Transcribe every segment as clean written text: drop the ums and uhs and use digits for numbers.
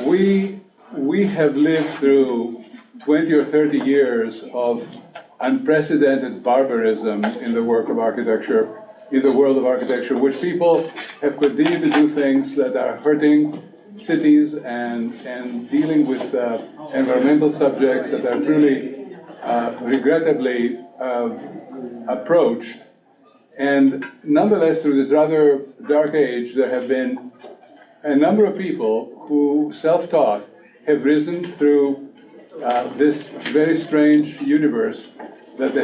we have lived through 20 or 30 years of unprecedented barbarism in the work of architecture, in the world of architecture, which people have continued to do things that are hurting cities and dealing with environmental subjects that are truly regrettably approached. And nonetheless, through this rather dark age, there have been a number of people who, self-taught, have risen through this very strange universe that they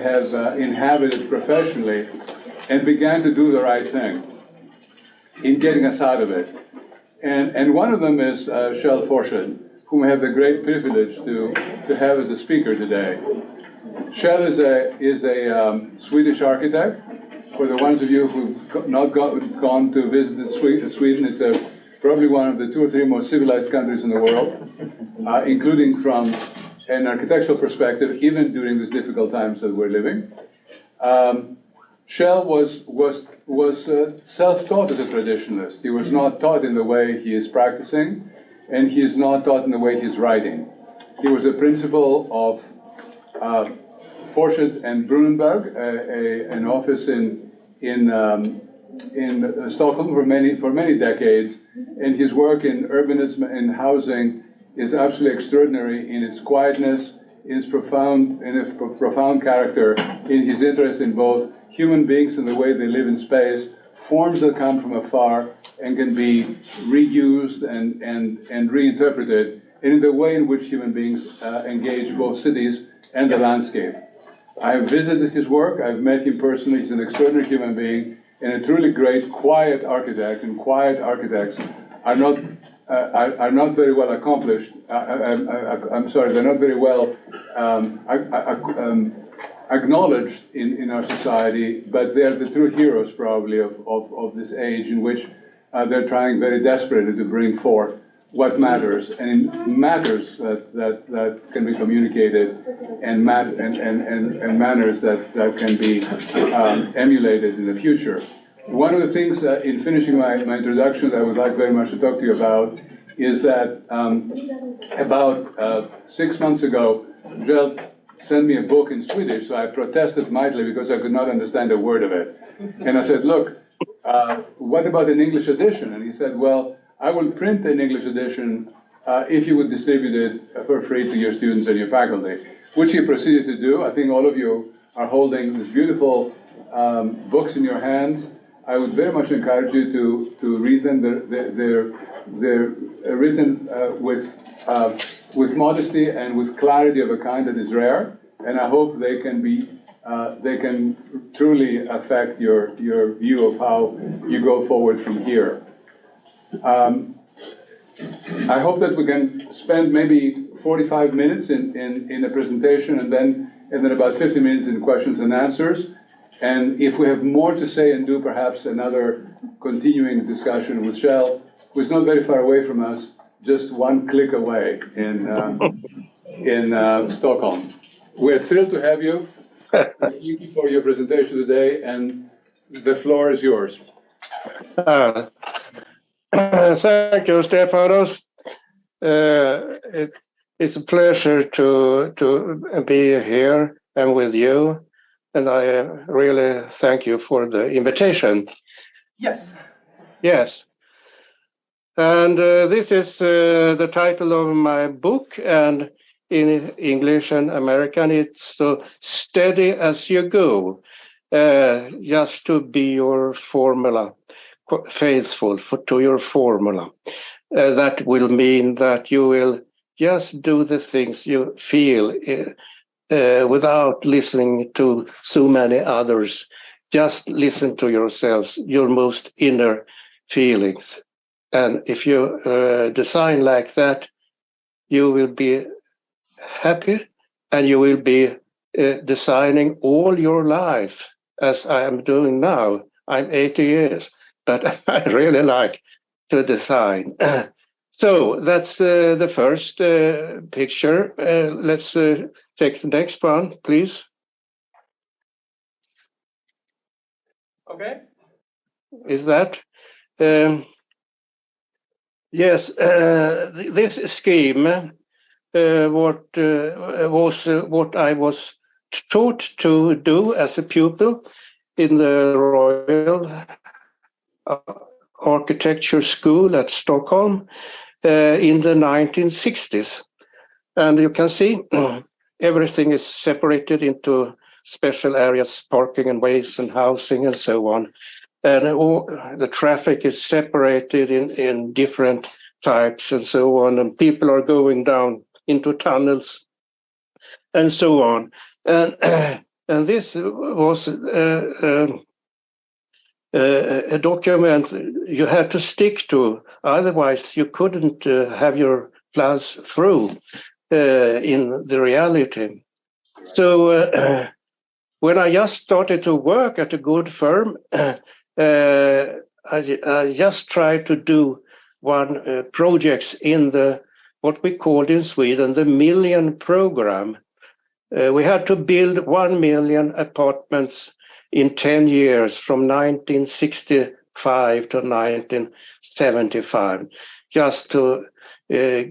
have inhabited professionally, and began to do the right thing in getting us out of it. And one of them is Kjell Forshed, whom I have the great privilege to have as a speaker today. Kjell is a Swedish architect. For the ones of you who've not gone to visit Sweden, it's probably one of the 2 or 3 most civilized countries in the world, including from an architectural perspective, even during these difficult times that we're living. Kjell was self-taught as a traditionalist. He was not taught in the way he is practicing, and he is not taught in the way he's writing. He was a principal of Forshed and Brunenberg, an office in Stockholm for many decades, and his work in urbanism and housing is absolutely extraordinary in its quietness, in its profound character, in his interest in both human beings and the way they live in space, forms that come from afar and can be reused and reinterpreted, and in the way in which human beings engage both cities and the landscape. I have visited his work, I've met him personally. He's an extraordinary human being and a truly great quiet architect, and quiet architects are not very well accomplished. I'm sorry, they're not very well acknowledged in our society, but they're the true heroes probably of this age, in which they're trying very desperately to bring forth what matters, and in matters that can be communicated, and manners that can be emulated in the future. One of the things in finishing my introduction that I would like very much to talk to you about is that about 6 months ago, Kjell sent me a book in Swedish, so I protested mightily because I could not understand a word of it. And I said, look, what about an English edition? And he said, well, I will print an English edition if you would distribute it for free to your students and your faculty, which he proceeded to do. I think all of you are holding these beautiful books in your hands. I would very much encourage you to read them. They're written with modesty and with clarity of a kind that is rare, and I hope they can truly affect your view of how you go forward from here. I hope that we can spend maybe 45 minutes in a presentation, and then about 50 minutes in questions and answers. And if we have more to say and do, perhaps another continuing discussion with Kjell, who is not very far away from us, just one click away in Stockholm. We're thrilled to have you. Thank you for your presentation today, and the floor is yours. Thank you, Stefanos. It's a pleasure to be here and with you, and I really thank you for the invitation. Yes. Yes. And this is the title of my book, and in English and American it's Steady as You Go, just to be your formula, faithful to your formula. That will mean that you will just do the things you feel without listening to so many others. Just listen to yourselves, your most inner feelings. And if you design like that, you will be happy, and you will be designing all your life, as I am doing now. I'm 80 years, but I really like to design. So that's the first picture. Let's take the next one, please. Okay. Is that? Yes, this scheme was what I was taught to do as a pupil in the Royal Architecture School at Stockholm in the 1960s. And you can see everything is separated into special areas, parking and ways and housing and so on. And all, the traffic is separated in different types and so on. And people are going down into tunnels and so on. And, and this was a document you had to stick to. Otherwise, you couldn't have your plans through in the reality. So when I just started to work at a good firm, I just tried to do one projects in the what we called in Sweden the Million Program. We had to build 1 million apartments in 10 years from 1965 to 1975, just to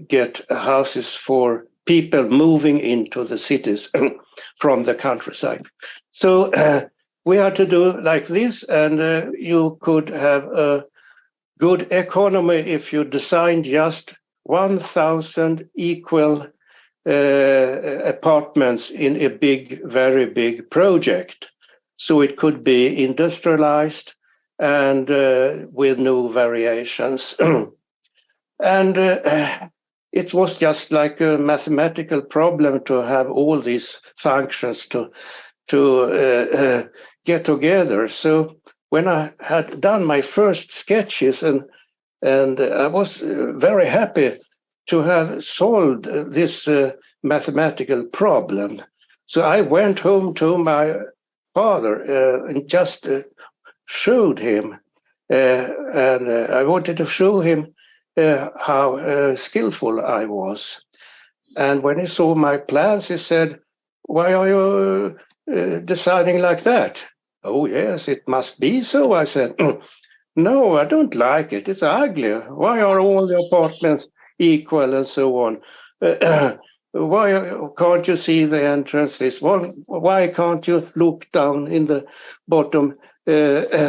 get houses for people moving into the cities from the countryside. So we had to do like this, and you could have a good economy if you designed just 1,000 equal apartments in a very big project. So it could be industrialized and with no variations. And it was just like a mathematical problem to have all these functions to get together. So when I had done my first sketches, and I was very happy to have solved this mathematical problem. So I went home to my father and just showed him, and I wanted to show him how skillful I was. And when he saw my plans, he said, "Why are you deciding like that?" "Oh, yes, it must be so," I said. "No, I don't like it. It's ugly. Why are all the apartments equal and so on? Why can't you see the entrances? Well, why can't you look down in the bottom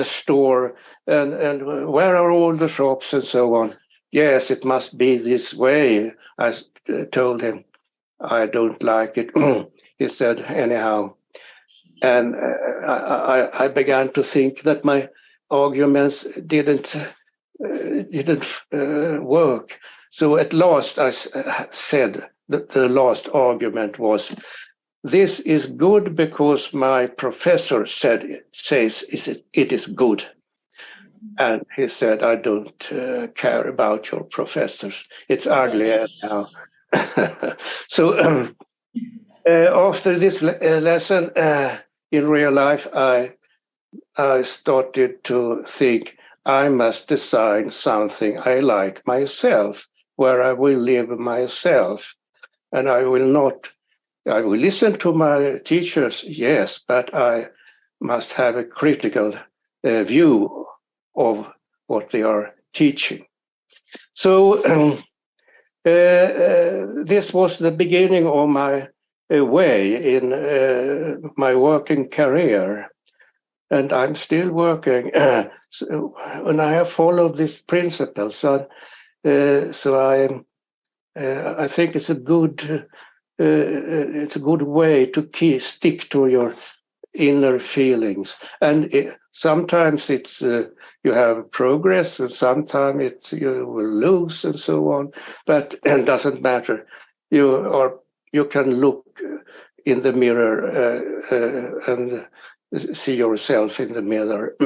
store and where are all the shops and so on?" "Yes, it must be this way," I told him. "I don't like it," he said anyhow. And I began to think that my arguments didn't work. So at last I said that the last argument was, "This is good because my professor says it is good." And he said, "I don't care about your professors. It's ugly now." So after this lesson in real life, I started to think I must design something I like myself, where I will live myself. And I will listen to my teachers, yes, but I must have a critical view of what they are teaching. So this was the beginning of my way in my working career. And I'm still working, and I have followed these principles. So I think it's a good way to stick to your inner feelings. And sometimes it's you have progress, and sometimes you will lose, and so on. But it doesn't matter. You can look in the mirror and see yourself in the mirror.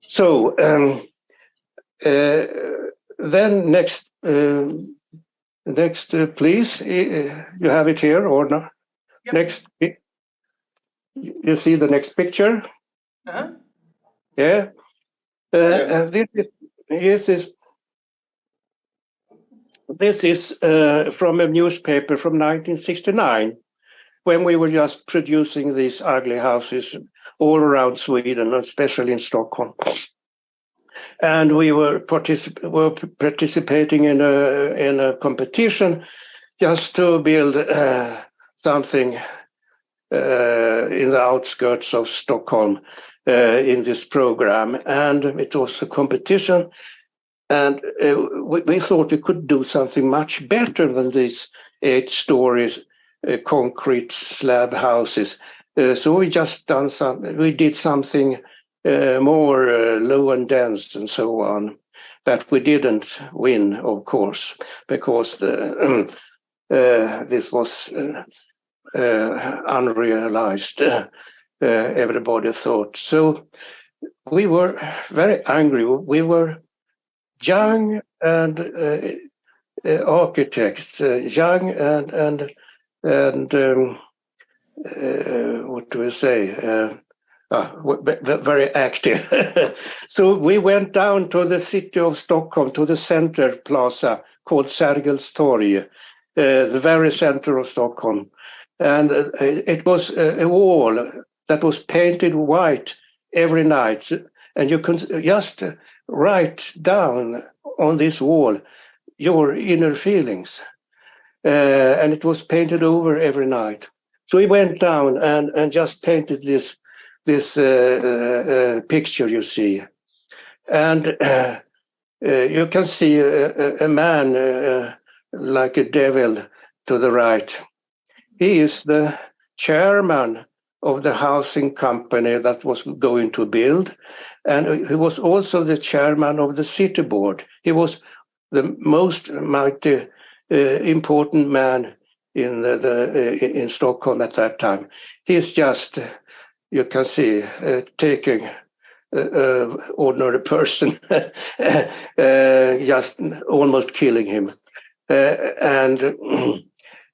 So then next, please. You have it here or not? Yep. Next, you see the next picture. Uh-huh. Yeah. Yes. This is from a newspaper from 1969. When we were just producing these ugly houses all around Sweden, especially in Stockholm. And we were participating in a competition just to build something in the outskirts of Stockholm in this program. And it was a competition, and we thought we could do something much better than these 8 stories concrete slab houses. So we did something more low and dense and so on, that we didn't win, of course, because this was unrealized. Everybody thought so. We were very angry. We were young and architects, young and what do we say? Very active. So we went down to the city of Stockholm, to the center plaza called Sergels Torg, the very center of Stockholm. And it was a wall that was painted white every night. And you could just write down on this wall your inner feelings. And it was painted over every night. So we went down and just painted this picture you see. And you can see a man like a devil to the right. He is the chairman of the housing company that was going to build. And he was also the chairman of the city board. He was the most mighty important man in Stockholm at that time. He's just, you can see, taking ordinary person, just almost killing him.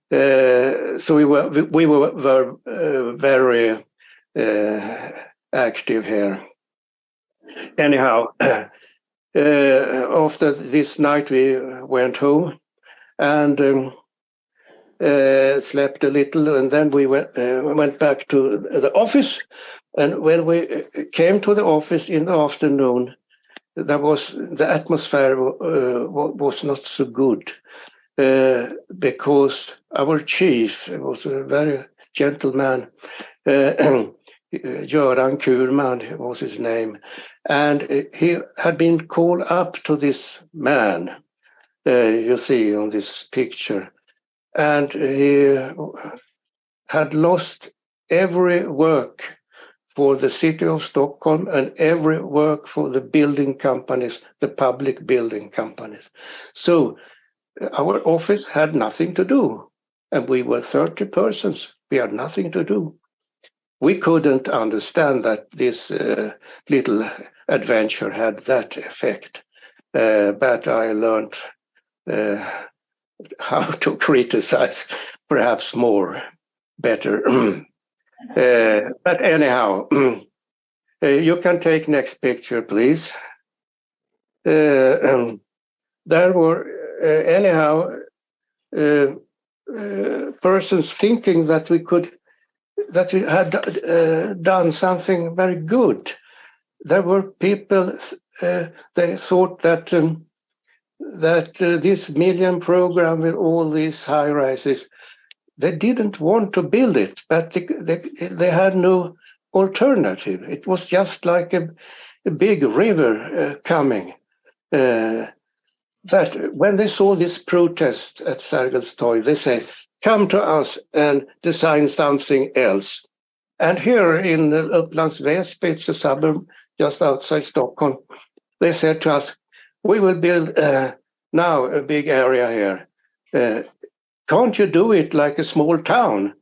So we were very active here. Anyhow, after this night we went home and slept a little, and then we went back to the office. And when we came to the office in the afternoon, the atmosphere was not so good, because our chief was a very gentle man, Göran Kurman was his name, and he had been called up to this man you see on this picture, and he had lost every work for the city of Stockholm and every work for the building companies, the public building companies. So our office had nothing to do, and we were 30 persons. We had nothing to do. We couldn't understand that this little adventure had that effect, but I learned how to criticize perhaps better. But anyhow, you can take next picture, please. There were anyhow persons thinking that we had done something very good. There were people, they thought that this million program with all these high rises, they didn't want to build it, but they had no alternative. It was just like a big river coming. But when they saw this protest at Sergels Torg, they said, come to us and design something else. And here in Upplands Väsby, it's a suburb just outside Stockholm, they said to us, we will build now a big area here. Can't you do it like a small town?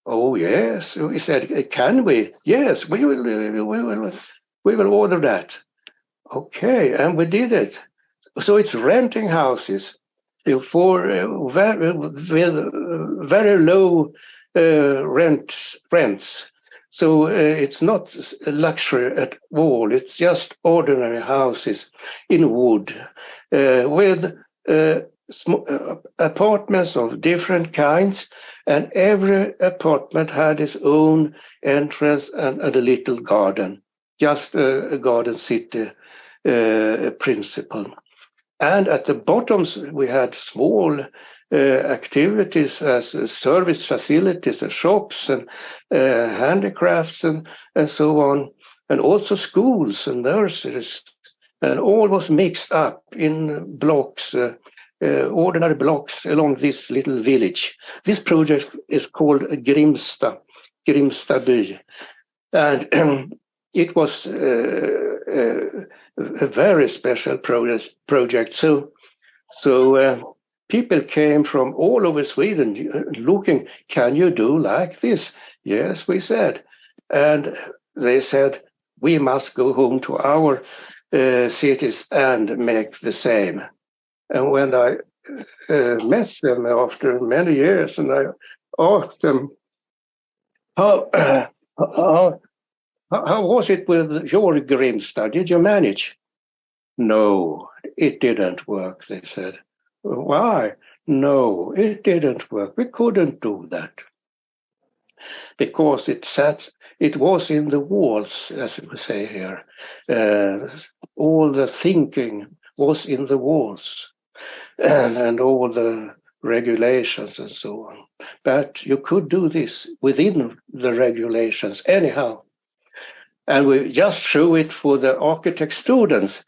Oh, yes. We said, can we? Yes, we will order that. Okay, and we did it. So it's renting houses for very low rents. So it's not a luxury at all. It's just ordinary houses in wood with apartments of different kinds, and every apartment had its own entrance and a little garden, just a garden city principle. And at the bottoms, we had small activities as service facilities and shops and handicrafts and so on, and also schools and nurseries, and all was mixed up in blocks, ordinary blocks along this little village. This project is called Grimsta by, and it was a very special project. So people came from all over Sweden looking, can you do like this? Yes, we said. And they said, we must go home to our cities and make the same. And when I met them after many years, and I asked them, how was it with your Grimsta? Did you manage? No, it didn't work, they said. Why? No, it didn't work. We couldn't do that. Because it was in the walls, as we say here. All the thinking was in the walls and all the regulations and so on. But you could do this within the regulations anyhow. And we just show it for the architect students.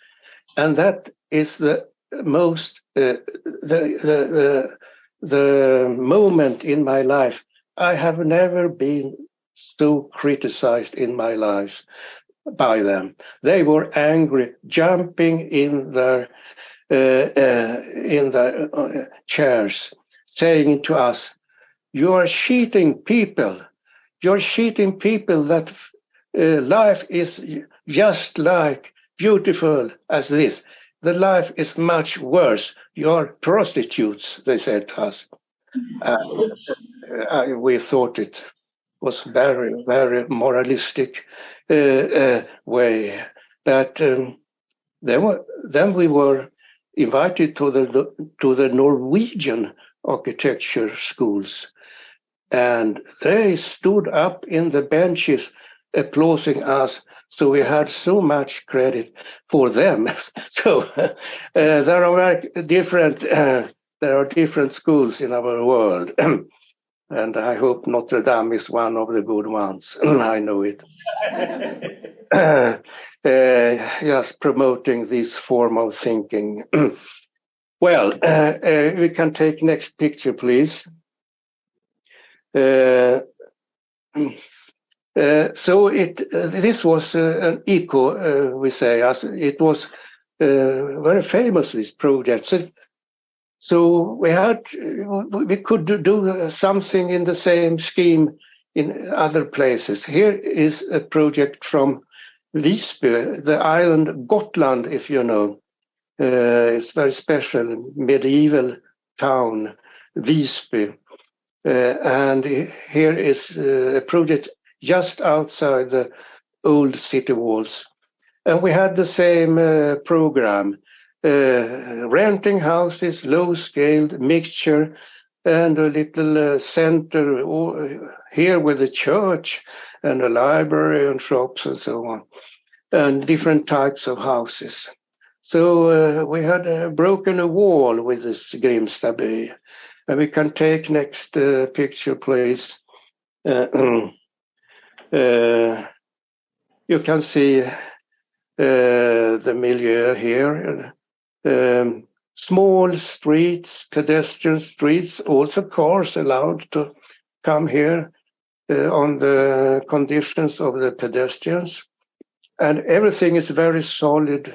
And that is the most, the moment in my life. I have never been so criticized in my life by them. They were angry, jumping in their chairs, saying to us, you are cheating people. You're cheating people that life is just like beautiful as this. The life is much worse. You're prostitutes, they said to us. We thought it was very, very moralistic way. But then we were invited to the Norwegian architecture schools, and they stood up in the benches applauding us. So we had so much credit for them. So there are different schools in our world. And I hope Notre Dame is one of the good ones. I know it. Just promoting this form of thinking. Well, we can take next picture, please. So this was an eco, we say, as it was very famous, this project. So we could do something in the same scheme in other places. Here is a project from Visby, the island Gotland, if you know. It's very special, medieval town, Visby. And here is a project just outside the old city walls. And we had the same program. Renting houses, low-scaled mixture, and a little center here with a church and a library and shops and so on, and different types of houses. So we had broken a wall with this Grimsta by. And we can take next picture, please. You can see the milieu here. Small streets, pedestrian streets, also cars allowed to come here on the conditions of the pedestrians. And everything is very solid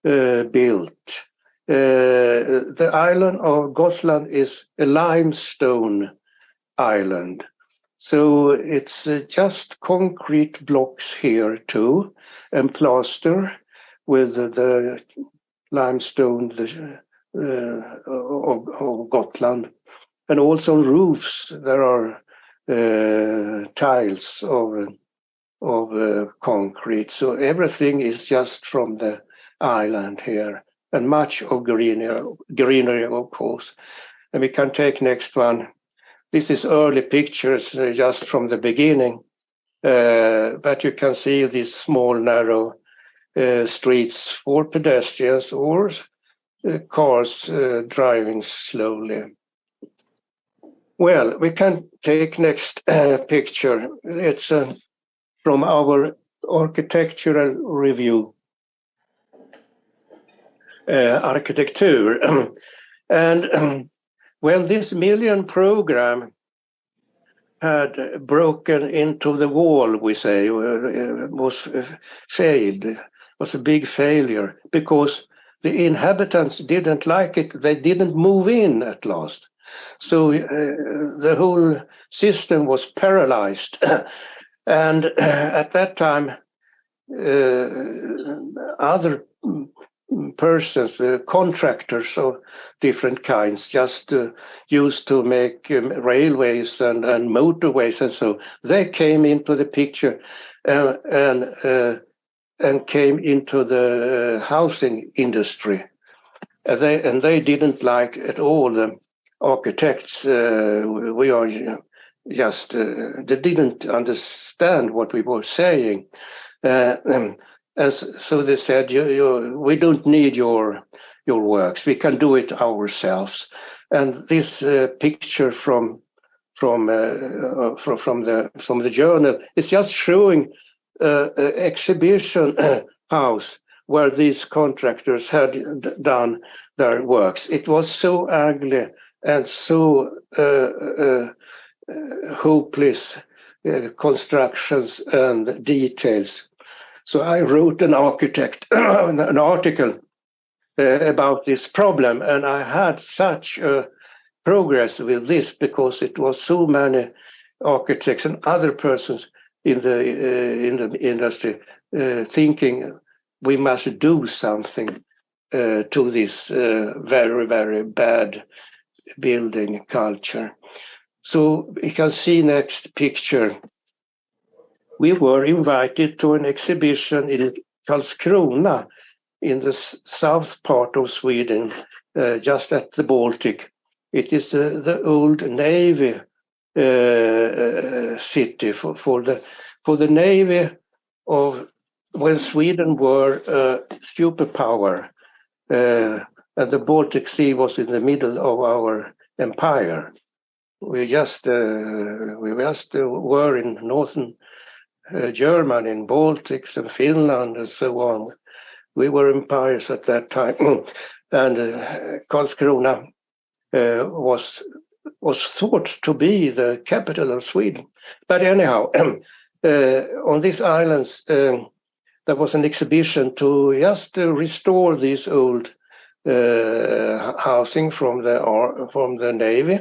built. The island of Gotland is a limestone island. So it's just concrete blocks here too, and plaster with the limestone of Gotland, and also roofs. There are tiles of concrete. So everything is just from the island here, and much of greenery, of course. And we can take next one. This is early pictures just from the beginning, but you can see this small narrow streets for pedestrians or cars driving slowly. Well, we can take next picture. It's from our architectural review, architecture. And when this million program had broken into the wall, we say, was failed, was a big failure because the inhabitants didn't like it. They didn't move in at last. So the whole system was paralyzed. And at that time, other persons, contractors of different kinds, just used to make railways and motorways, and so they came into the picture and came into the housing industry. And they didn't like at all the architects. We are just they didn't understand what we were saying. And so they said, we don't need your works. We can do it ourselves. And this picture from the journal is just showing an exhibition house where these contractors had done their works. It was so ugly and so hopeless constructions and details. So I wrote an article about this problem, and I had such progress with this because it was so many architects and other persons in the industry thinking we must do something to this very, very bad building culture. So you can see next picture. We were invited to an exhibition in Karlskrona in the south part of Sweden, just at the Baltic. It is the old Navy city for the Navy of when Sweden were a superpower, and the Baltic Sea was in the middle of our empire. We just were in northern Germany, in Baltics and Finland and so on. We were empires at that time, and Karlskrona was thought to be the capital of Sweden. But anyhow, on these islands, there was an exhibition to just restore these old housing from the Navy,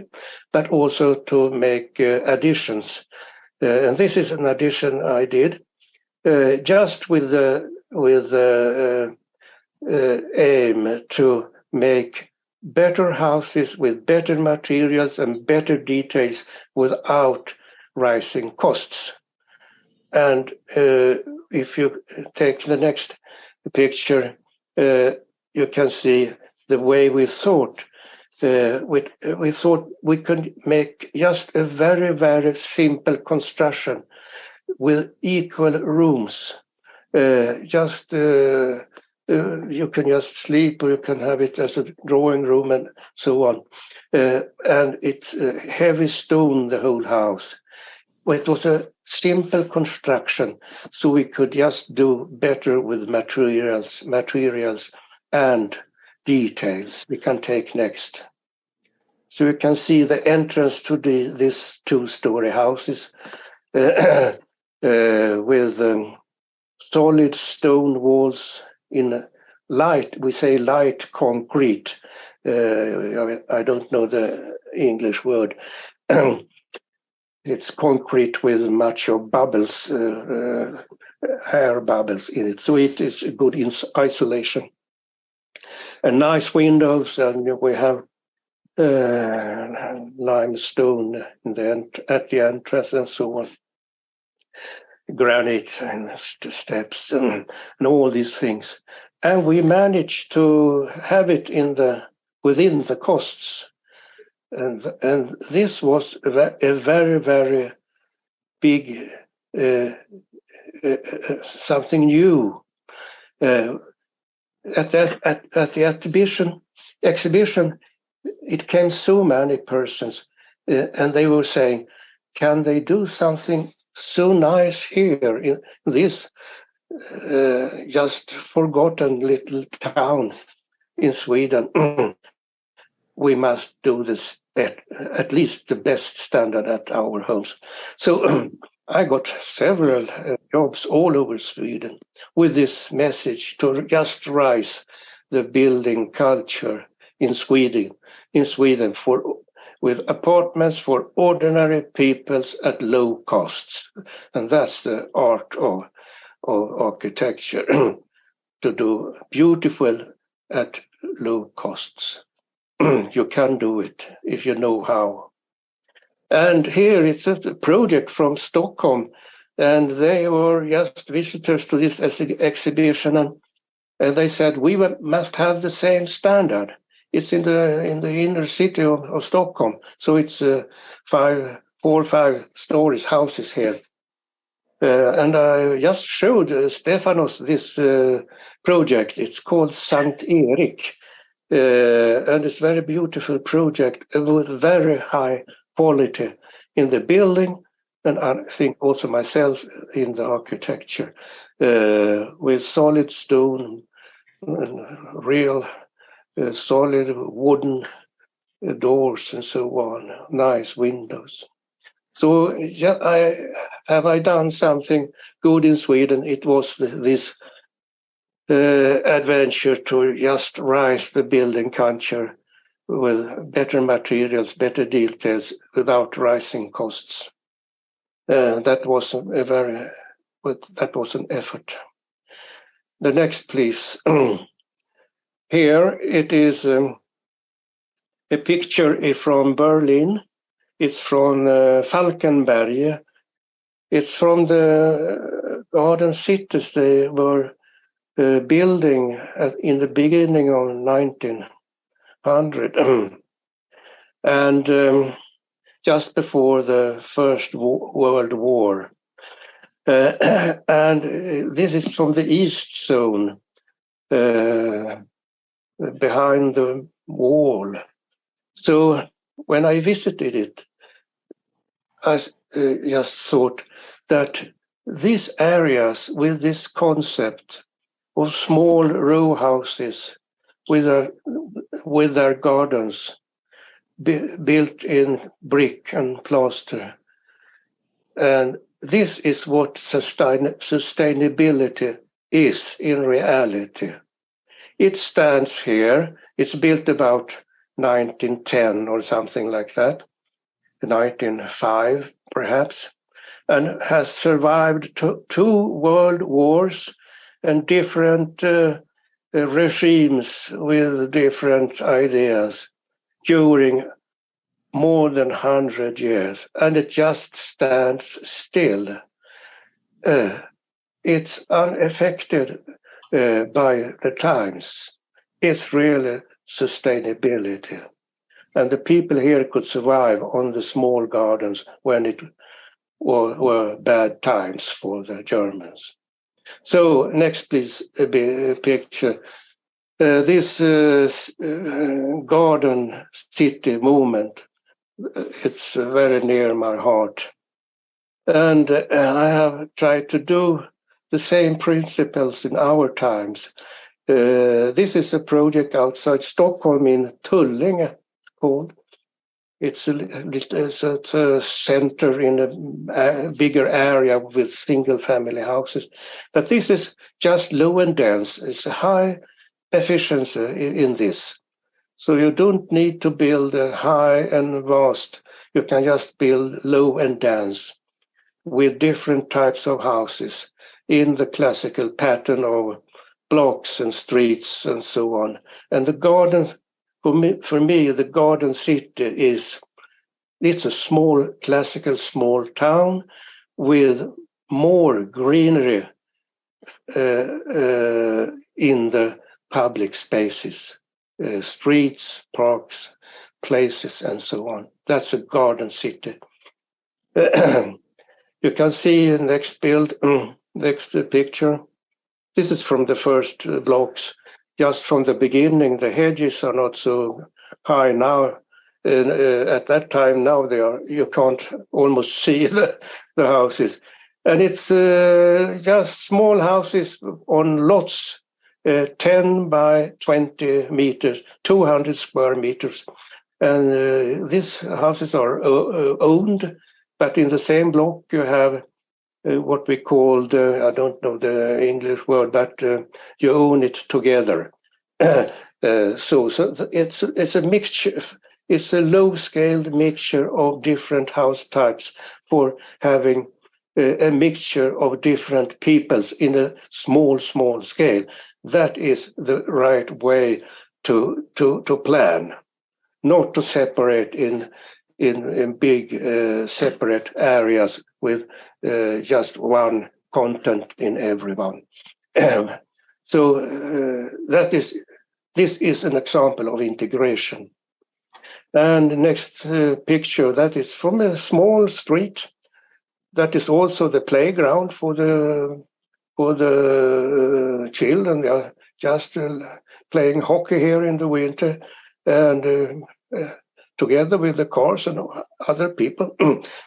but also to make additions. And this is an addition I did, just with the aim to make better houses with better materials and better details without rising costs. And if you take the next picture, you can see the way we thought. We thought we could make just a very, very simple construction with equal rooms. You can just sleep, or you can have it as a drawing room and so on. And it's heavy stone, the whole house. It was a simple construction, so we could just do better with materials and details. We can take next. So you can see the entrance to this two-story houses with solid stone walls in light, we say light concrete. I don't know the English word. It's concrete with much of bubbles, air bubbles in it. So it is good isolation. And nice windows, and we have limestone at the entrance and so on. Granite and steps and all these things. And we managed to have it within the costs. And this was a very, very big something new. Uh, at the exhibition, it came so many persons, and they were saying, "Can they do something so nice here in this just forgotten little town in Sweden? We must do this at least the best standard at our homes." So I got several jobs all over Sweden with this message to just rise the building culture in Sweden with apartments for ordinary peoples at low costs. And that's the art of architecture, to do beautiful at low costs. You can do it if you know how. And here it's a project from Stockholm, and they were just visitors to this exhibition, and they said, we must have the same standard. It's in the inner city of Stockholm, so it's 4 or 5 stories houses here. And I just showed Stefanos this project. It's called Sankt Erik. And it's a very beautiful project with very high quality in the building, and I think also myself in the architecture, with solid stone, real solid wooden doors and so on, nice windows. So yeah, I done something good in Sweden. It was this adventure to just rise the building culture with better materials, better details, without rising costs. That was that was an effort. The next, please. Here it is a picture from Berlin. It's from Falkenberg. It's from the garden cities they were building in the beginning of 1900 and just before the First World War. And this is from the East Zone, behind the wall. So when I visited it, I just thought that these areas with this concept of small row houses with their gardens built in brick and plaster, and this is what sustainability is in reality. It stands here. It's built about 1910 or something like that, 1905 perhaps, and has survived two world wars and different regimes with different ideas during more than 100 years, and it just stands still. It's unaffected by the times. It's really sustainability. And the people here could survive on the small gardens when it were bad times for the Germans. So next, please, a picture. This garden city movement, it's very near my heart. And I have tried to do the same principles in our times. This is a project outside Stockholm in Tullinge, called. It's a center in a bigger area with single family houses. But this is just low and dense. It's a high efficiency in this. So you don't need to build a high and vast. You can just build low and dense with different types of houses in the classical pattern of blocks and streets and so on. And the garden, for me, the garden city it's a small, classical small town with more greenery in the public spaces, streets, parks, places, and so on. That's a garden city. You can see in next picture. This is from the first blocks. Just from the beginning, the hedges are not so high now. At that time, now you can't almost see the houses. And it's just small houses on lots, 10 by 20 meters, 200 square meters. And these houses are owned, but in the same block you have what we called, I don't know the English word, but you own it together. So it's a mixture. It's a low-scaled mixture of different house types for having a mixture of different peoples in a small scale. That is the right way to plan, not to separate in big separate areas with just one content in everyone. So this is an example of integration. And the next picture, that is from a small street. That is also the playground for the children. They are just playing hockey here in the winter, and together with the cars and other people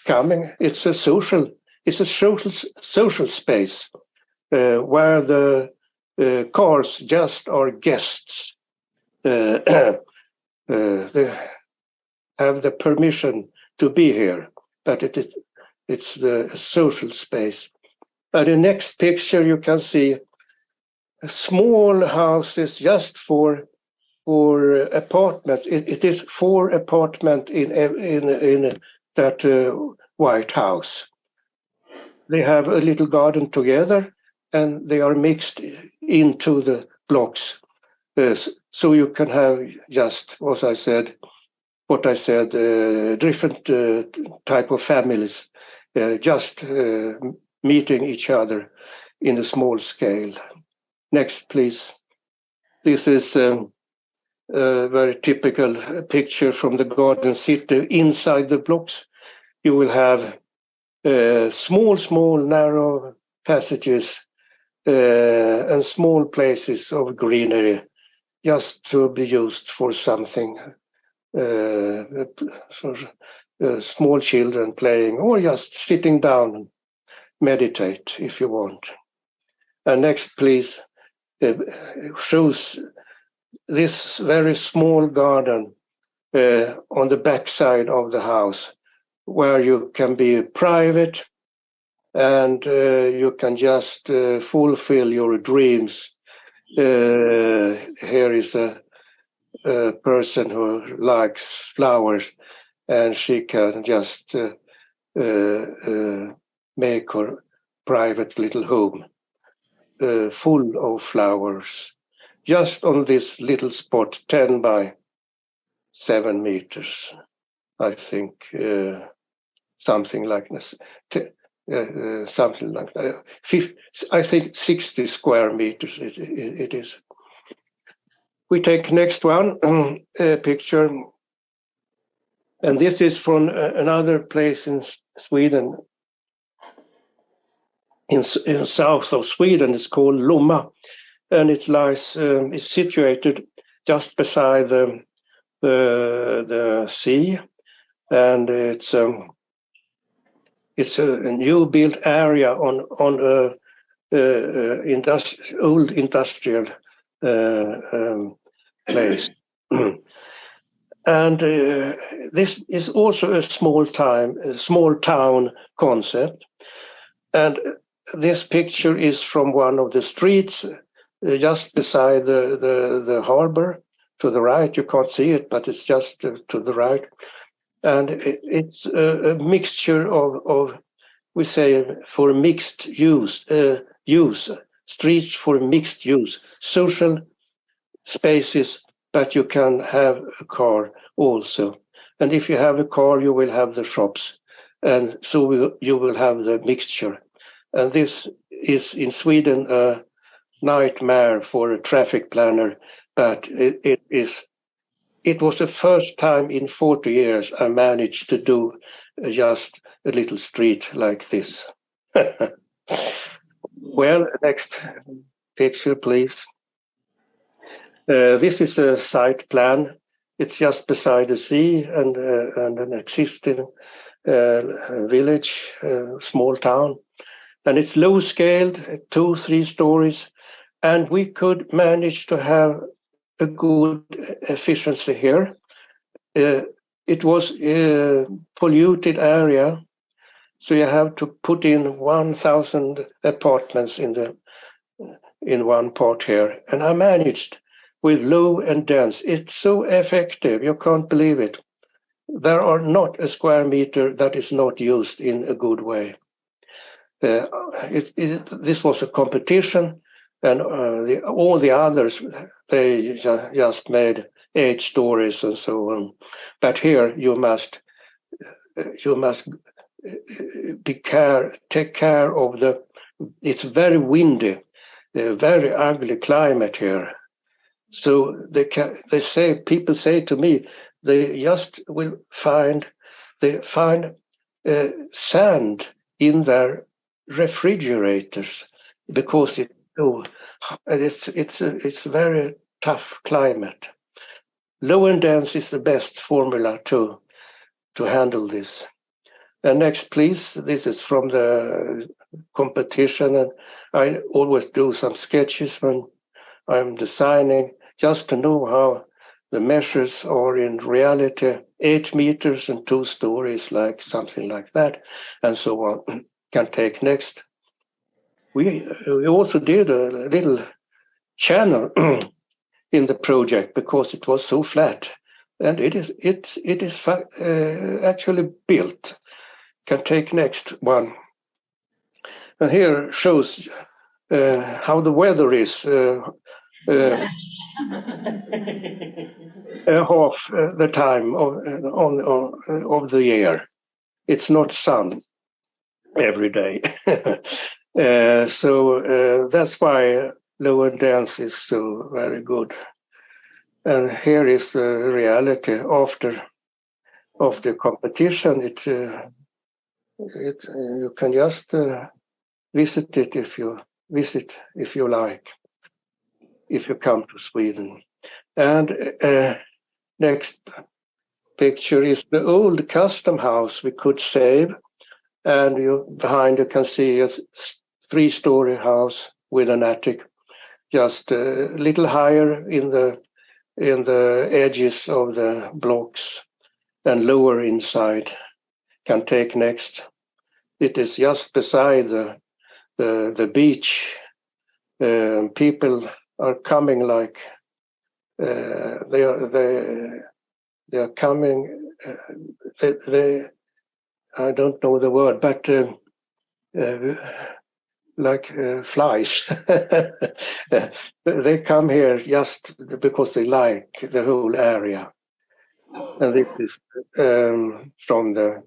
coming. It's a social space where the cars just are guests. They have the permission to be here, but it's the social space. And the next picture you can see small houses just for apartments. It is 4 apartments in that White House. They have a little garden together, and they are mixed into the blocks. So you can have just, what I said, different type of families just meeting each other in a small scale. Next, please. This is a very typical picture from the garden city. Inside the blocks, you will have small, narrow passages and small places of greenery, just to be used for something. Small children playing, or just sitting down and meditate if you want. And next, please, shows this very small garden on the back side of the house, where you can be private and you can just fulfill your dreams. Here is a person who likes flowers, and she can just make her private little home full of flowers, just on this little spot, 10 by 7 meters, I think, something like this. Something like that. I think 60 square meters it is. We take next one picture, and this is from another place in Sweden, in south of Sweden. It's called Lomma, and it lies is situated just beside the sea, and it's a new built area on old industrial place. And this is also a small town concept. And this picture is from one of the streets just beside the harbor. To the right, you can't see it, but it's just to the right. And it's a mixture of we say, for mixed use, streets for mixed use, social spaces, but you can have a car also. And if you have a car, you will have the shops, and so you will have the mixture. And this is in Sweden a nightmare for a traffic planner, but it was the first time in 40 years I managed to do just a little street like this. Well, next picture, please. This is a site plan. It's just beside the sea and an existing village, small town. And it's low scaled, 2-3 stories. And we could manage to have a good efficiency here. It was a polluted area, so you have to put in 1,000 apartments in one part here. And I managed with low and dense. It's so effective, you can't believe it. There are not a square meter that is not used in a good way. This was a competition, and all the others, they just made 8 stories and so on. But here you must take care of it's very windy, very ugly climate here. So people say to me, they just will find sand in their refrigerators because it's very tough climate. Low and dense is the best formula to handle this. And next, please. This is from the competition, and I always do some sketches when I'm designing, just to know how the measures are in reality. 8 meters and 2 stories, like something like that, and so on. Can take next. We also did a little channel in the project because it was so flat, and it is actually built. Can take next one. And here shows how the weather is half the time of the year. It's not sun every day. So that's why low and dense is so very good. And here is the reality after of the competition. You can just visit it if you like, if you come to Sweden. And next picture is the old custom house we could save. And behind you can see a 3-story house with an attic, just a little higher in the edges of the blocks and lower inside. Can take next. It is just beside the beach. People are coming like they are coming. I don't know the word, but like flies. They come here just because they like the whole area. And this is from the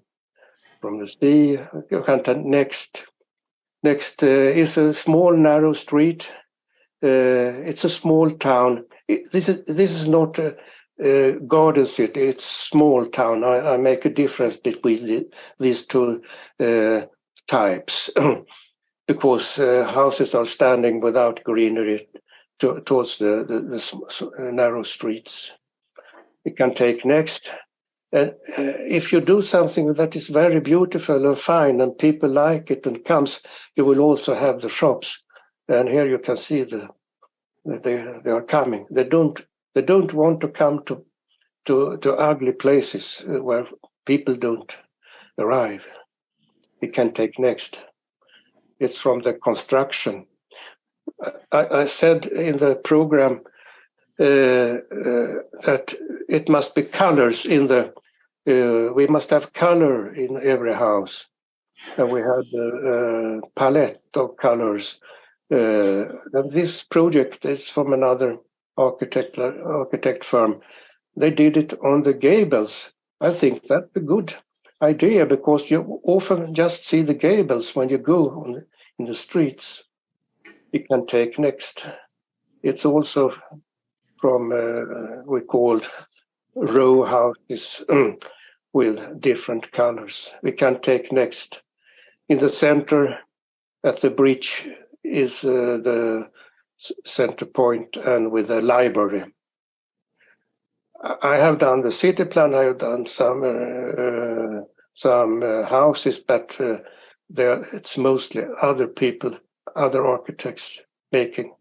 sea. Next is a small narrow street. It's a small town. This is not a garden city. It's small town. I make a difference between these two types because houses are standing without greenery towards the narrow streets. You can take next. And if you do something that is very beautiful and fine and people like it and comes, you will also have the shops. And here you can see they are coming. They don't want to come to ugly places where people don't arrive. We can take next. It's from the construction. I said in the program that it must be colors in we must have color in every house. And we had a palette of colors. And this project is from another architect firm. They did it on the gables. I think that's a good idea because you often just see the gables when you go in the streets. You can take next. It's also from we called row houses with different colors. We can take next. In the center at the bridge is the center point and with a library. I have done the city plan. I have done some houses, but it's mostly other people, other architects making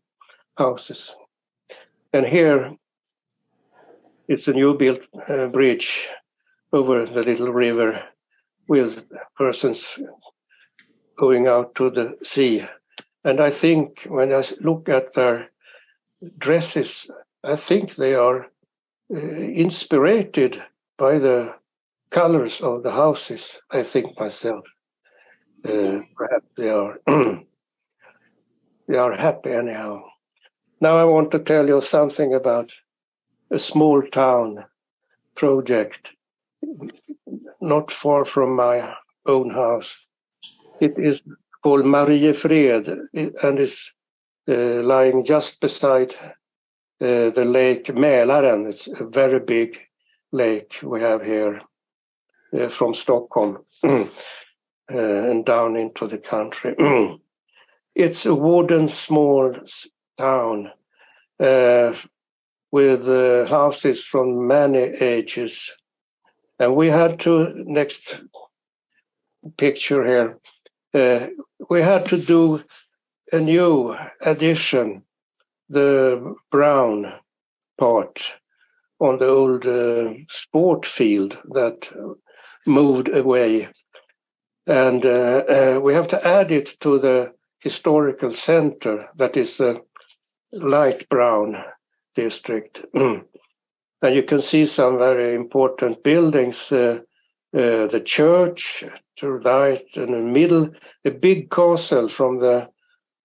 houses. And here it's a new built bridge over the little river with persons going out to the sea. And I think when I look at their dresses, I think they are inspired by the colors of the houses, I think myself. Perhaps they are they are happy anyhow. Now I want to tell you something about a small town project not far from my own house. It is called Mariefred and is lying just beside the lake Mälaren. It's a very big lake we have here from Stockholm and down into the country. It's a wooden small town with houses from many ages. And we had to, next picture here, we had to do a new addition, the brown part on the old sport field that moved away. And we have to add it to the historical center, that is the light brown district. And you can see some very important buildings, the church to the right, and in the middle, a big castle from the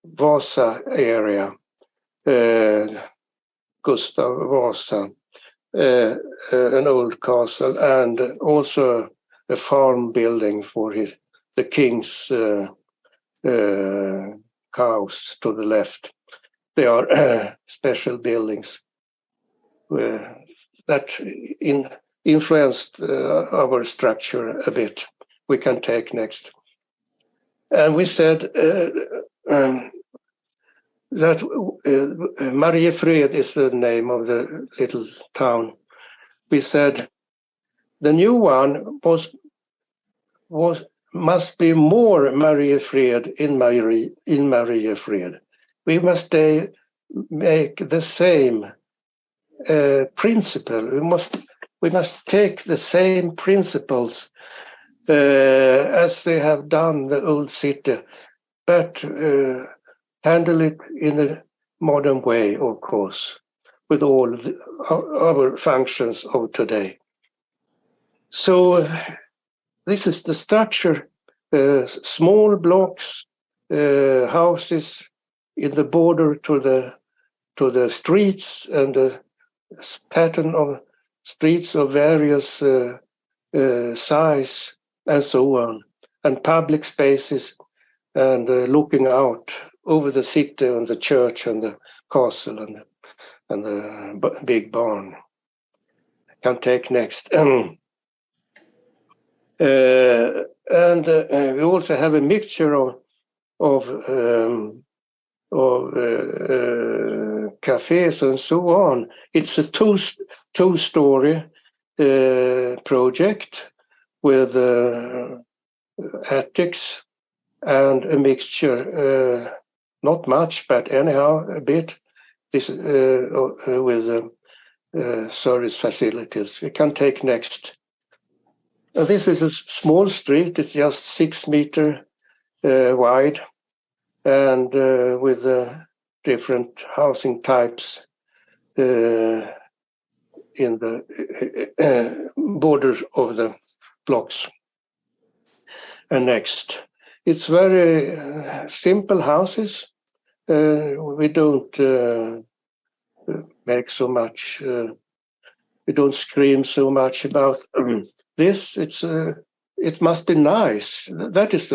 Vasa area, Gustav Vasa, an old castle, and also a farm building for the king's cows to the left. They are special buildings that influenced our structure a bit. We can take next. And we said that Mariefred is the name of the little town. We said the new one must be more Mariefred in Mariefred. We must make the same principle. We must take the same principles as they have done the old city, but handle it in a modern way, of course, with all our functions of today. So this is the structure: small blocks, houses in the border to the streets, and the pattern of streets of various size, and so on, and public spaces, and looking out over the city and the church and the castle and the big barn. I can take next. And we also have a mixture of cafes and so on. It's a two-story project with attics and a mixture, not much, but anyhow a bit. This with service facilities. We can take next. This is a small street. It's just 6 meters wide, and with different housing types in the borders of the blocks. And next, it's very simple houses. We don't make so much. We don't scream so much about this. It must be nice. That is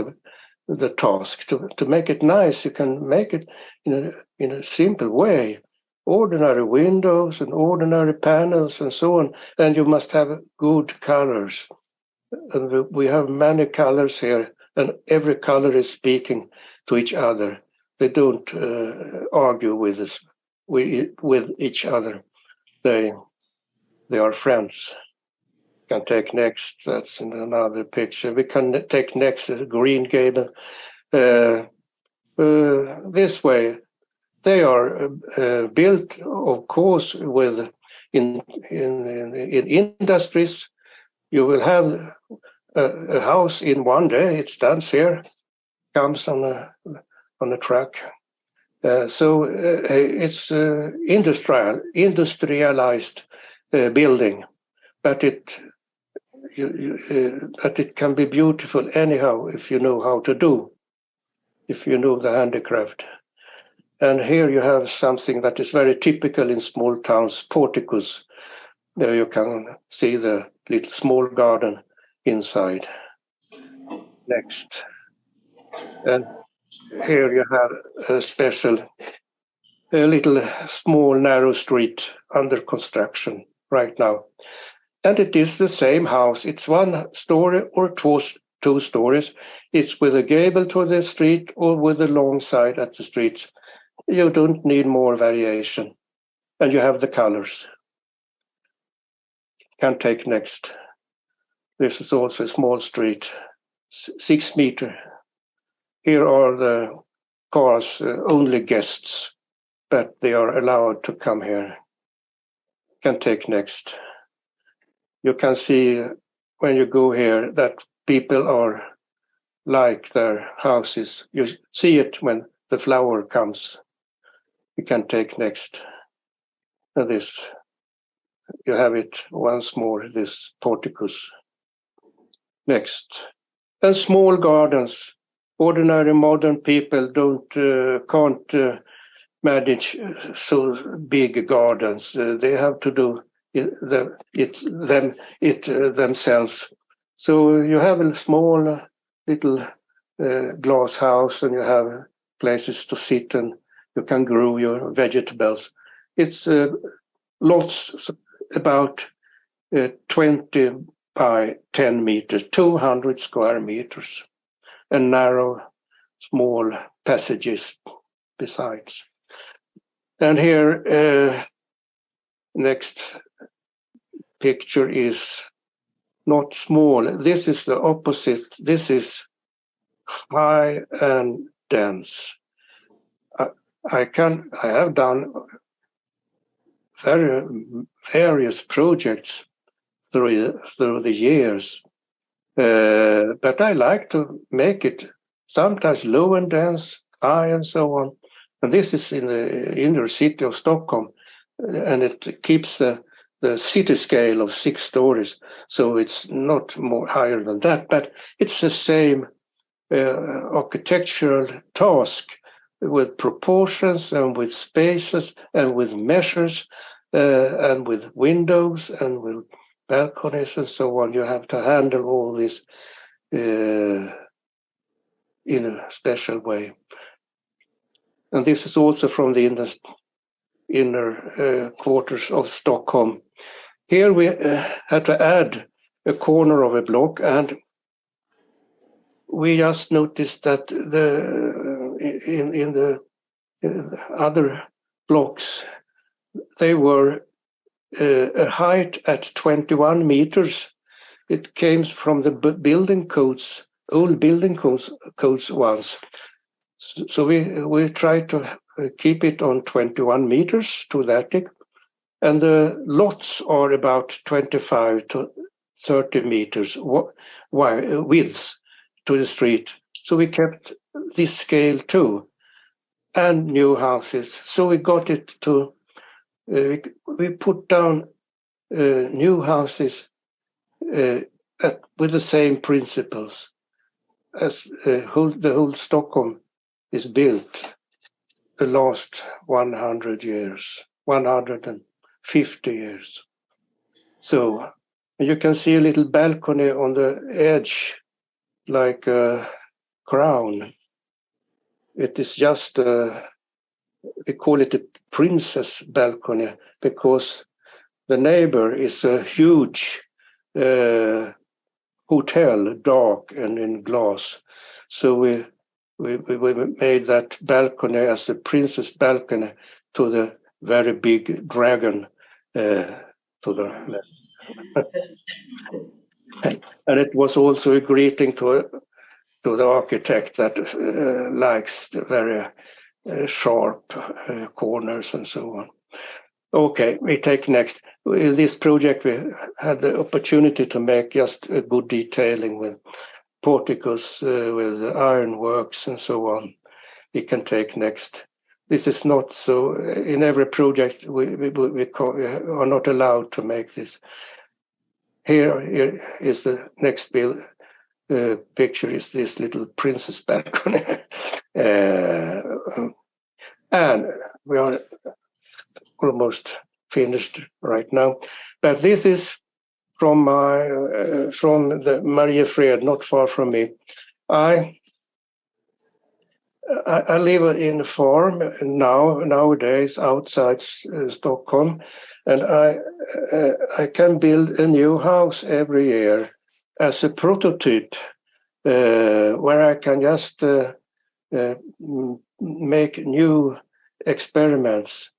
the task, to make it nice. You can make it in a simple way. Ordinary windows and ordinary panels and so on. And you must have good colors. And we have many colors here, and every color is speaking to each other. they don't argue with each other. They are friends. Can take next. That's in another picture. We can take next Green Gable. This way, they are built, of course, with in industries. You will have a house in one day. It stands here, comes on a truck. So it's industrialized building, but it can be beautiful anyhow if you know how to do, if you know the handicraft. And here you have something that is very typical in small towns, porticos. There you can see the little small garden inside. Next. And here you have a little small narrow street under construction right now. And it is the same house. It's 1 story or 2 stories. It's with a gable to the street or with a long side at the streets. You don't need more variation. And you have the colors. Can take next. This is also a small street, 6 meter. Here are the cars, only guests, but they are allowed to come here. Can take next. You can see when you go here that people are like their houses. You see it when the flower comes. You can take next. And this, you have it once more, this porticos. Next. And small gardens. Ordinary modern people can't manage so big gardens. They have to do themselves. So you have a small little glass house, and you have places to sit, and you can grow your vegetables. It's lots, about 20 by 10 meters, 200 square meters, and narrow, small passages besides. And here, next picture is not small. This is the opposite. This is high and dense. I have done various projects through the years, but I like to make it sometimes low and dense, high and so on. And this is in the inner city of Stockholm, and it keeps the city scale of 6 stories, so it's not more higher than that, but it's the same architectural task with proportions and with spaces and with measures and with windows and with balconies and so on. You have to handle all this in a special way. And this is also from the inner quarters of Stockholm. Here we had to add a corner of a block, and we just noticed that in the other blocks, they were a height at 21 meters. It came from the building codes, old building codes once. So we tried to keep it on 21 meters to that, and the lots are about 25 to 30 meters width to the street. So we kept this scale too, and new houses. So we got it to, we put down new houses with the same principles as the whole Stockholm is built the last 100 years, 150 years. So you can see a little balcony on the edge, like a crown. It is just, we call it a princess balcony, because the neighbor is a huge hotel, dark and in glass. So we we made that balcony as the princess balcony to the very big dragon to the left. And it was also a greeting to the architect that likes the very sharp corners and so on. Okay, we take next. In this project, we had the opportunity to make just a good detailing with porticos, with ironworks and so on. We can take next. This is not so. In every project, we are not allowed to make this. Here is the next picture is this little princess balcony. And we are almost finished right now. But this is from the Mariefred, not far from me. I live in a farm nowadays outside Stockholm, and I can build a new house every year as a prototype, where I can just make new experiments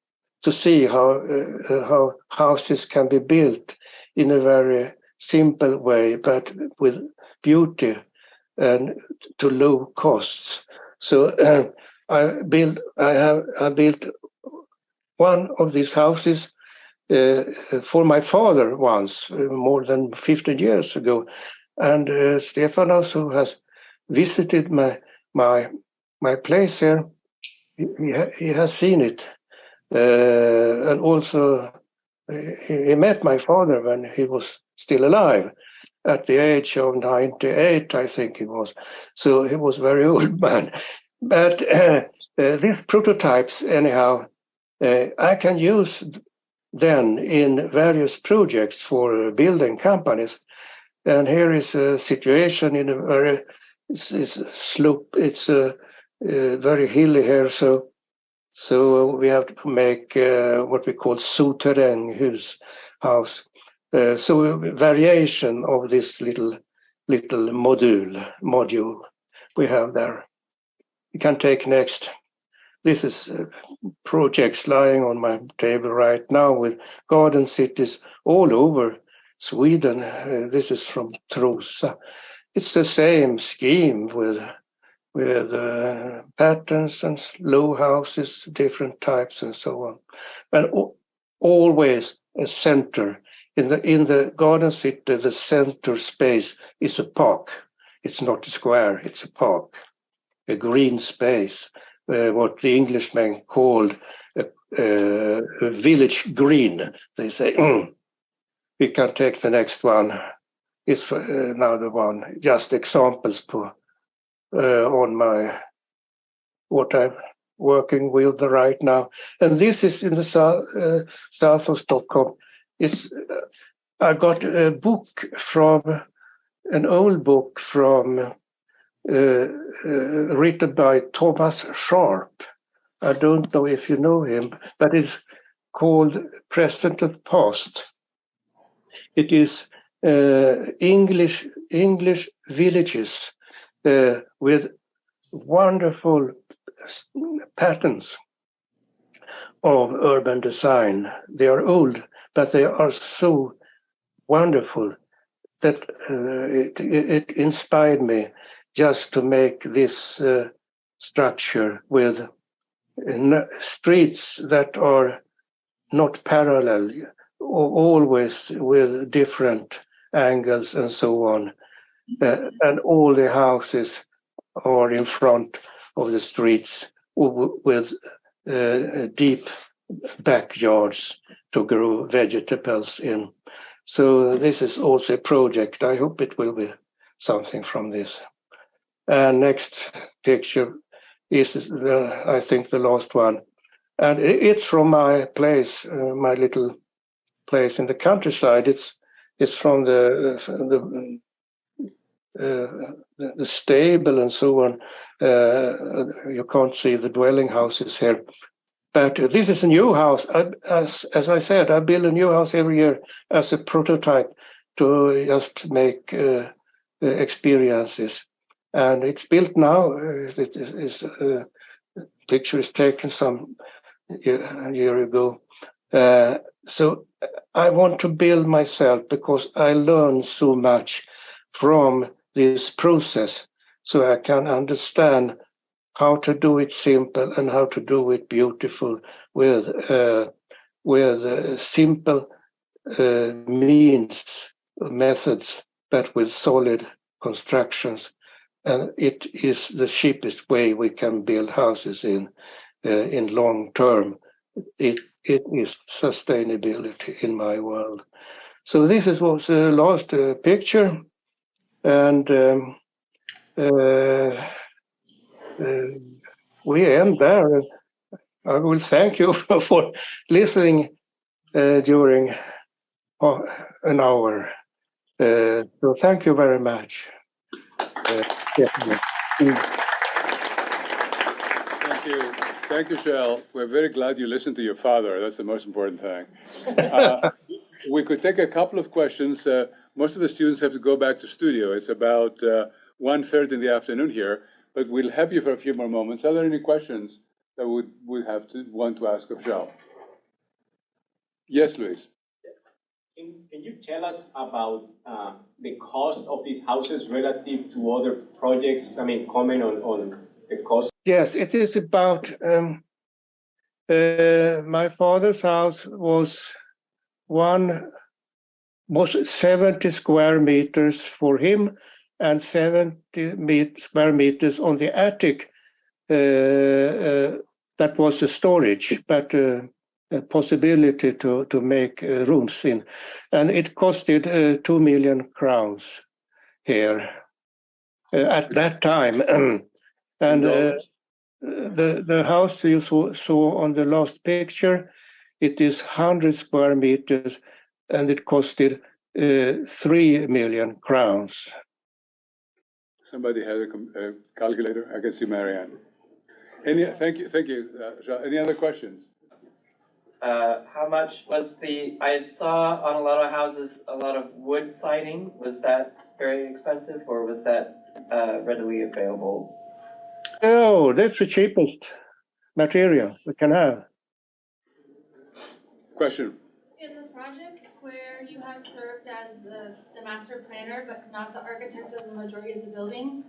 to see how houses can be built in a very simple way, but with beauty and to low costs. So I built one of these houses for my father once, more than 15 years ago, and Stefanos, who has visited my place here, he has seen it, and also he met my father when he was still alive, at the age of 98, I think he was. So he was very old man. But these prototypes, anyhow, I can use then in various projects for building companies. And here is a situation in a very slope. It's very hilly here, so we have to make what we call souterrain house. So variation of this little module we have there. You can take next. This is projects lying on my table right now with garden cities all over Sweden. This is from Trosa. It's the same scheme with patterns and low houses, different types and so on. And always a center. In the garden city, the center space is a park. It's not a square, it's a park, a green space, what the Englishmen called a village green, they say. We can take the next one. It's another one, just examples on what I'm working with right now. And this is in the south of Stockholm. I got a book an old book written by Thomas Sharp. I don't know if you know him, but it's called Present and Past. It is English villages with wonderful patterns of urban design. They are old, but they are so wonderful that it inspired me just to make this structure with streets that are not parallel, always with different angles and so on. And all the houses are in front of the streets with deep backyards to grow vegetables in. So this is also a project. I hope it will be something from this. And next picture is, I think, the last one. And it's from my place, my little place in the countryside. It's from the stable and so on. You can't see the dwelling houses here. But this is a new house. As I said, I build a new house every year as a prototype to just make experiences. and it's built now. Picture is taken some year ago. So I want to build myself because I learn so much from this process, so I can understand how to do it simple and how to do it beautiful with simple methods, but with solid constructions. And it is the cheapest way we can build houses in long term. It is sustainability in my world. So this was the last picture, and we end there. I will thank you for listening during an hour. So thank you very much. Thank you, Kjell. We're very glad you listened to your father. That's the most important thing. We could take a couple of questions. Most of the students have to go back to studio. It's about 1:30 in the afternoon here, but we'll have you for a few more moments. Are there any questions that we have to want to ask of Kjell? Yes, Luis. Can you tell us about the cost of these houses relative to other projects? I mean, comment on the cost. Yes, it is about my father's house was 70 square meters for him and 70 square meters on the attic. That was a storage, but a possibility to make rooms in. And it costed 2 million crowns here at that time. And the house you saw on the last picture, it is 100 square meters, and it costed 3 million crowns. Somebody has a calculator? I can see Marianne. Thank you. Any other questions? How much was I saw on a lot of houses a lot of wood siding. Was that very expensive, or was that readily available? Oh, that's the cheapest material we can have. Question. In the projects where you have served as the master planner but not the architect of the majority of the buildings,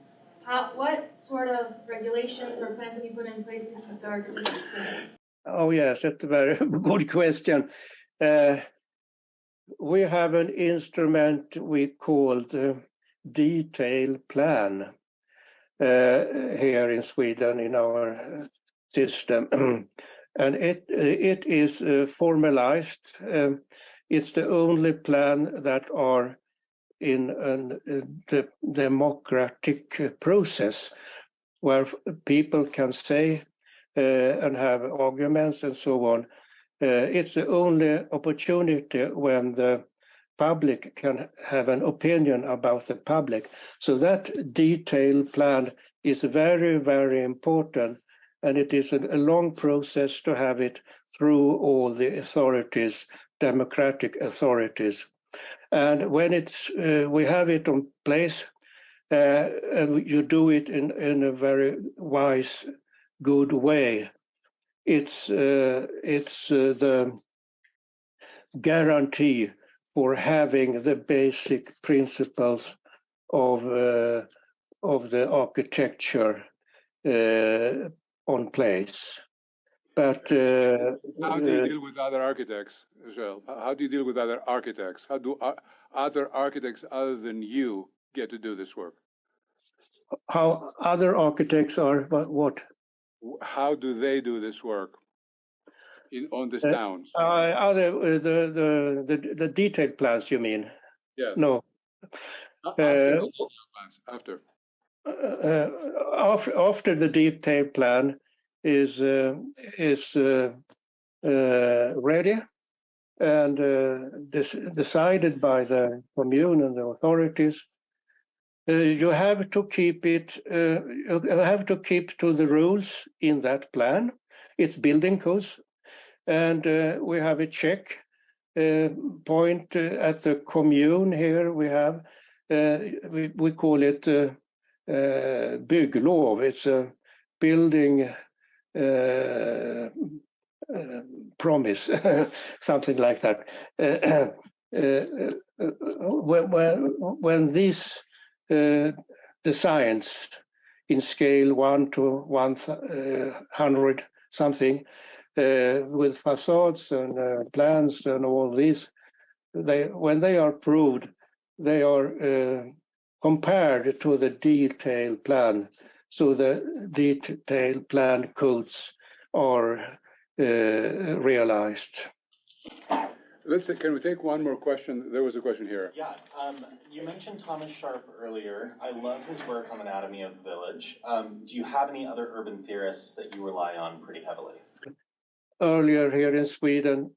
what sort of regulations or plans have you put in place to keep the architecture safe? Oh yes, that's a very good question. We have an instrument we call the detail plan here in Sweden in our system. And it is formalized. It's the only plan that are in the democratic process where people can say and have arguments and so on. It's the only opportunity when the public can have an opinion about the public. So that detailed plan is very, very important. And it is a long process to have it through all the authorities, democratic authorities. And when we have it in place, and you do it in a very wise, good way, it's the guarantee for having the basic principles of the architecture on place. But how do you deal with other architects, Kjell? How do you deal with other architects? How do other architects other than you get to do this work? How other architects are what? How do they do this work on these towns? The detailed plans, you mean? Yes. No. After. After the detailed plan is ready and decided by the commune and the authorities, you have to keep it. You have to keep to the rules in that plan. It's building codes, and we have a check point at the commune here. We have we call it bygglov. It's a building promise, something like that. When these designs in scale 1 to 100 something, with facades and plans and all this, when they are approved, they are compared to the detailed plan. So the detailed plan codes are realized. Can we take one more question? There was a question here. Yeah, you mentioned Thomas Sharp earlier. I love his work on Anatomy of the Village. Do you have any other urban theorists that you rely on pretty heavily? Earlier here in Sweden,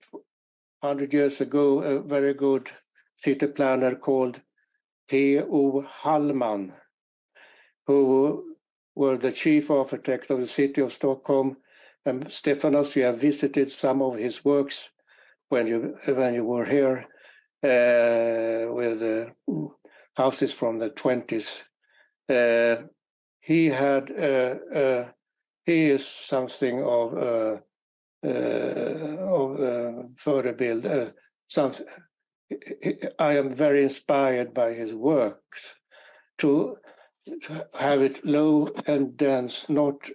100 years ago, a very good city planner called P.O. Hallman, who were the chief architect of the city of Stockholm. And Stefanos, you have visited some of his works when you were here, with houses from the 20s. He is something of förebild. I am very inspired by his works to have it low and dense, not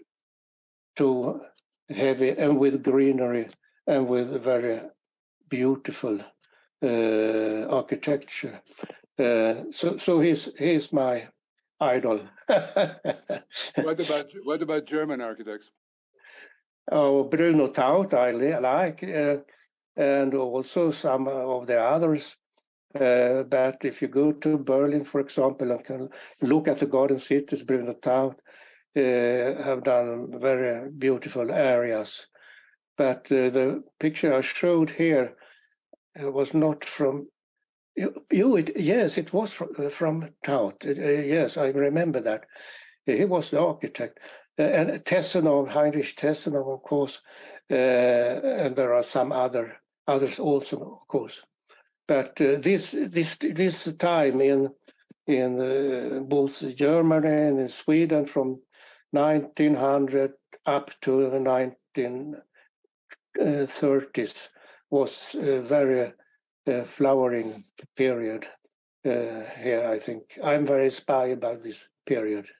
too heavy, and with greenery and with very beautiful architecture. So he's my idol. What about German architects? Oh, Bruno Taut I like, and also some of the others. But if you go to Berlin, for example, and can look at the garden cities, Bruno Taut have done very beautiful areas. But the picture I showed here was not from yes, it was from Taut. Yes, I remember that. He was the architect. And Heinrich Tessenov, of course, and there are some others also, of course. But this time in both Germany and in Sweden, from 1900 up to the 1930s, was a very flowering period here, I think. I'm very inspired by this period.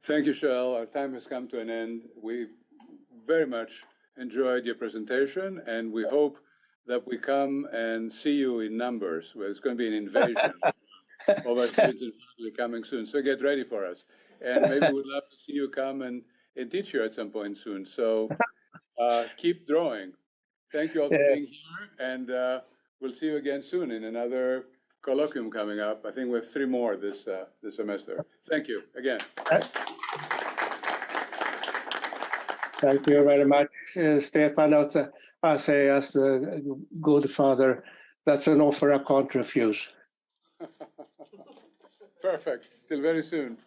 Thank you, Kjell. Our time has come to an end. We very much enjoyed your presentation, and we hope that we come and see you in numbers. Well, it's going to be an invasion of our students and faculty coming soon. So get ready for us. And maybe we'd love to see you come and teach you at some point soon. So keep drawing. Thank you all for being here, and we'll see you again soon in another colloquium coming up. I think we have 3 more this semester. Thank you again. Thank you very much, Stefan. I say, as a good father, that's an offer I can't refuse. Perfect. Till very soon.